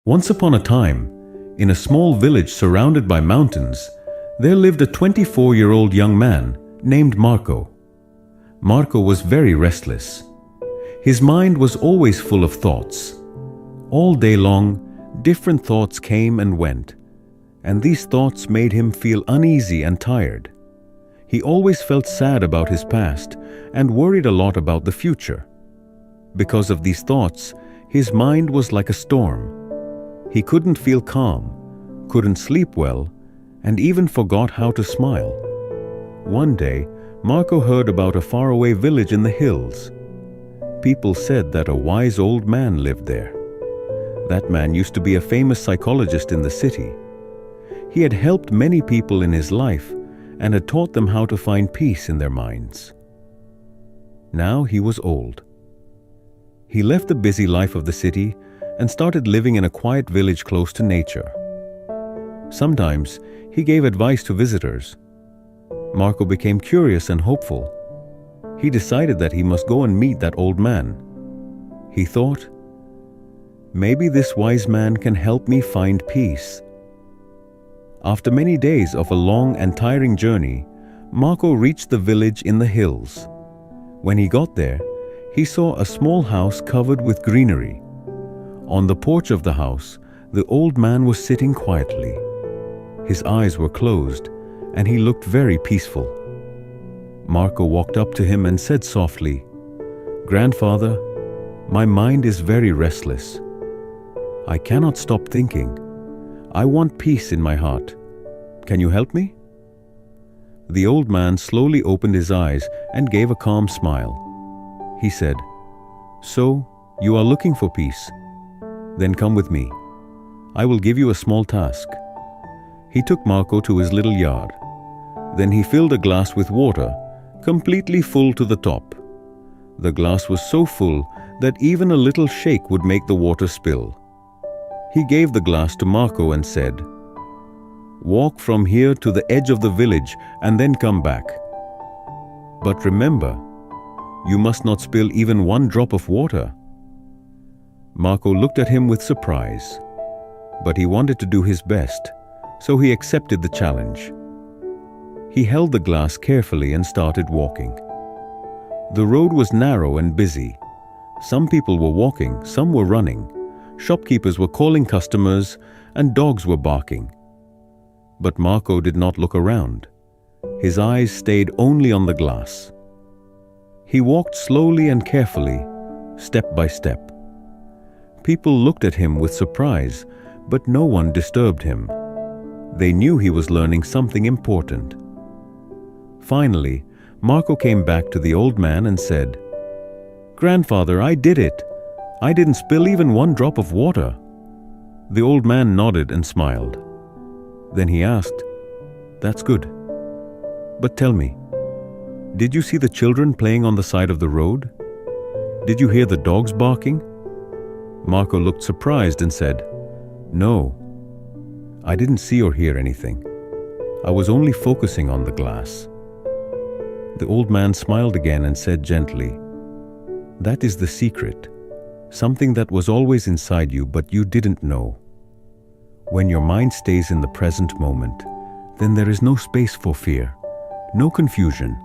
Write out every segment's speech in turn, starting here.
Once upon a time, in a small village surrounded by mountains, there lived a 24-year-old young man named Marco. Marco was very restless. His mind was always full of thoughts. All day long, different thoughts came and went, and these thoughts made him feel uneasy and tired. He always felt sad about his past and worried a lot about the future. Because of these thoughts, his mind was like a storm. He couldn't feel calm, couldn't sleep well, and even forgot how to smile. One day, Marco heard about a faraway village in the hills. People said that a wise old man lived there. That man used to be a famous psychologist in the city. He had helped many people in his life and had taught them how to find peace in their minds. Now he was old. He left the busy life of the city and started living in a quiet village close to nature. Sometimes he gave advice to visitors. Marco became curious and hopeful. He decided that he must go and meet that old man. He thought, maybe this wise man can help me find peace. After many days of a long and tiring journey, Marco reached the village in the hills. When he got there, he saw a small house covered with greenery. On the porch of the house, the old man was sitting quietly. His eyes were closed, and he looked very peaceful. Marco walked up to him and said softly, "Grandfather, my mind is very restless. I cannot stop thinking. I want peace in my heart. Can you help me?" The old man slowly opened his eyes and gave a calm smile. He said, "So, you are looking for peace? Then come with me. I will give you a small task." He took Marco to his little yard. Then he filled a glass with water, completely full to the top. The glass was so full that even a little shake would make the water spill. He gave the glass to Marco and said, "Walk from here to the edge of the village and then come back. But remember, you must not spill even one drop of water." Marco looked at him with surprise, but he wanted to do his best, so he accepted the challenge. He held the glass carefully and started walking. The road was narrow and busy. Some people were walking, some were running. Shopkeepers were calling customers, and dogs were barking. But Marco did not look around. His eyes stayed only on the glass. He walked slowly and carefully, step by step. People looked at him with surprise, but no one disturbed him. They knew he was learning something important. Finally, Marco came back to the old man and said, "Grandfather, I did it. I didn't spill even one drop of water." The old man nodded and smiled. Then he asked, "That's good. But tell me, did you see the children playing on the side of the road? Did you hear the dogs barking?" Marco looked surprised and said, "No, I didn't see or hear anything. I was only focusing on the glass." The old man smiled again and said gently, "That is the secret, something that was always inside you but you didn't know. When your mind stays in the present moment, then there is no space for fear, no confusion,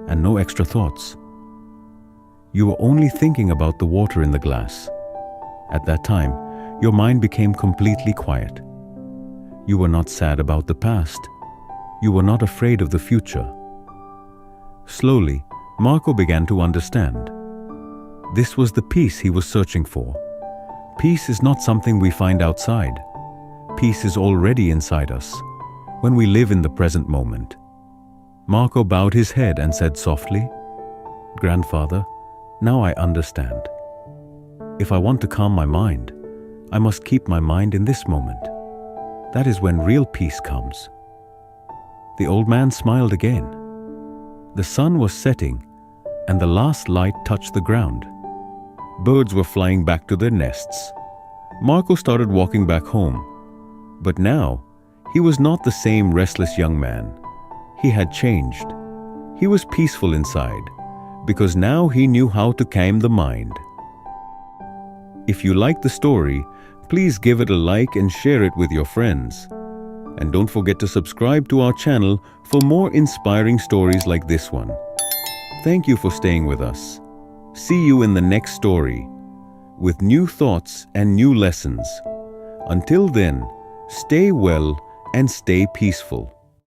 and no extra thoughts. You are only thinking about the water in the glass. At that time, your mind became completely quiet. You were not sad about the past. You were not afraid of the future." Slowly, Marco began to understand. This was the peace he was searching for. Peace is not something we find outside. Peace is already inside us, when we live in the present moment. Marco bowed his head and said softly, "Grandfather, now I understand. If I want to calm my mind, I must keep my mind in this moment. That is when real peace comes." The old man smiled again. The sun was setting, and the last light touched the ground. Birds were flying back to their nests. Marco started walking back home. But now, he was not the same restless young man. He had changed. He was peaceful inside, because now he knew how to calm the mind. If you like the story, Please give it a like and share it with your friends. And don't forget to subscribe to our channel for more inspiring stories like this one. Thank you for staying with us. See you in the next story with new thoughts and new lessons. Until then, stay well and stay peaceful.